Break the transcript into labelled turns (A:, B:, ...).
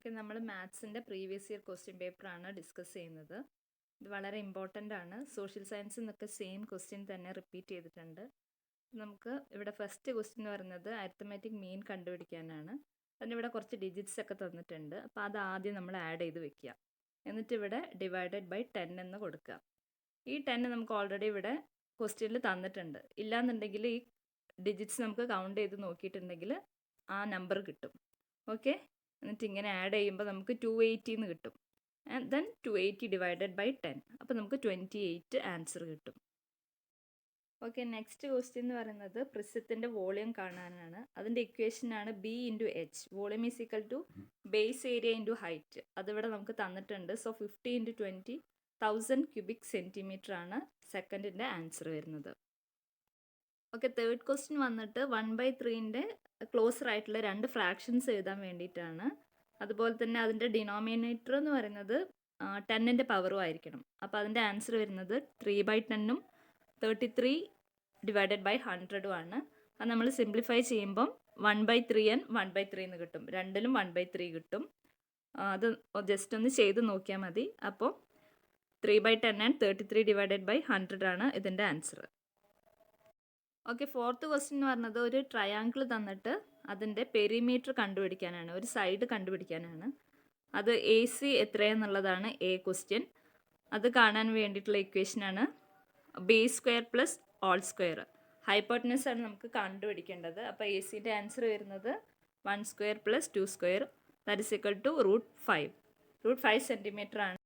A: Okay, നമ്മൾ മാത്സിൻ്റെ previous year question പേപ്പറാണ് discuss ചെയ്യുന്നത്. ഇത് വളരെ ഇമ്പോർട്ടൻ്റ് ആണ്. സോഷ്യൽ സയൻസിൽ നിന്നൊക്കെ സെയിം ക്വസ്റ്റ്യൻ തന്നെ റിപ്പീറ്റ് ചെയ്തിട്ടുണ്ട്. നമുക്ക് ഇവിടെ ഫസ്റ്റ് ക്വസ്റ്റ്യൻ എന്ന് പറയുന്നത് അരിത്തമാറ്റിക് മീൻ കണ്ടുപിടിക്കാനാണ്. അതിനിവിടെ കുറച്ച് ഡിജിറ്റ്സ് ഒക്കെ തന്നിട്ടുണ്ട്. അപ്പോൾ അത് ആദ്യം നമ്മൾ ആഡ് ചെയ്ത് വെക്കുക. എന്നിട്ട് ഇവിടെ ഡിവൈഡഡ് ബൈ 10 എന്ന് കൊടുക്കുക. ഈ 10 നമുക്ക് ഓൾറെഡി ഇവിടെ ക്വസ്റ്റ്യനിൽ തന്നിട്ടുണ്ട്. ഇല്ലാന്നുണ്ടെങ്കിൽ ഈ ഡിജിറ്റ്സ് നമുക്ക് കൗണ്ട് ചെയ്ത് നോക്കിയിട്ടുണ്ടെങ്കിൽ ആ നമ്പർ കിട്ടും. ഓക്കെ, എന്നിട്ട് ഇങ്ങനെ ആഡ് ചെയ്യുമ്പോൾ നമുക്ക് 280 എന്ന് കിട്ടും. ആൻഡ് ദെൻ 280 ഡിവൈഡഡ് ബൈ 10, അപ്പോൾ നമുക്ക് 28 ആൻസർ കിട്ടും. ഓക്കെ, നെക്സ്റ്റ് ക്വസ്റ്റ്യൻ എന്ന് പറയുന്നത് പ്രിസത്തിൻ്റെ വോളിയം കാണാനാണ്. അതിൻ്റെ ഇക്വേഷനാണ് B into H. Volume is equal to base area into height. അതിവിടെ നമുക്ക് തന്നിട്ടുണ്ട്. സോ 50 ഇൻറ്റു 20 1000 ക്യൂബിക് സെൻറ്റിമീറ്റർ ആണ് സെക്കൻഡിൻ്റെ ആൻസർ വരുന്നത്. ഓക്കെ, തേർഡ് ക്വസ്റ്റ്യൻ വന്നിട്ട് 1/3ൻ്റെ ക്ലോസർ ആയിട്ടുള്ള രണ്ട് ഫ്രാക്ഷൻസ് എഴുതാൻ വേണ്ടിയിട്ടാണ്. അതുപോലെ തന്നെ അതിൻ്റെ ഡിനോമിനേറ്റർ എന്ന് പറയുന്നത് 10ൻ്റെ പവറും ആയിരിക്കണം. അപ്പോൾ അതിൻ്റെ ആൻസർ വരുന്നത് 3/10ഉം 33 ഡിവൈഡഡ് ബൈ 100ഉം ആണ്. അത് നമ്മൾ സിംപ്ലിഫൈ ചെയ്യുമ്പം 1/3 and 1/3 എന്ന് കിട്ടും. രണ്ടിലും 1/3 കിട്ടും. അത് ജസ്റ്റ് ഒന്ന് ചെയ്ത് നോക്കിയാൽ മതി. അപ്പോൾ 3/10 and 33 ഡിവൈഡഡ് ബൈ 100 ആണ് ഇതിൻ്റെ ആൻസർ. ഓക്കെ, ഫോർത്ത് ക്വസ്റ്റ്യൻ എന്ന് പറഞ്ഞത് ഒരു ട്രയാങ്കിൾ തന്നിട്ട് അതിൻ്റെ പെരിമീറ്റർ കണ്ടുപിടിക്കാനാണ്, ഒരു സൈഡ് കണ്ടുപിടിക്കാനാണ്. അത് AC എത്രയെന്നുള്ളതാണ് എ ക്വസ്റ്റ്യൻ. അത് കാണാൻ വേണ്ടിയിട്ടുള്ള ഇക്വേഷനാണ് base square plus all square. Hypotenuse ആണ് നമുക്ക് കണ്ടുപിടിക്കേണ്ടത്. അപ്പോൾ ACൻ്റെ ആൻസർ വരുന്നത് 1² plus 2² that is equal to √5. √5 centimetre ആണ്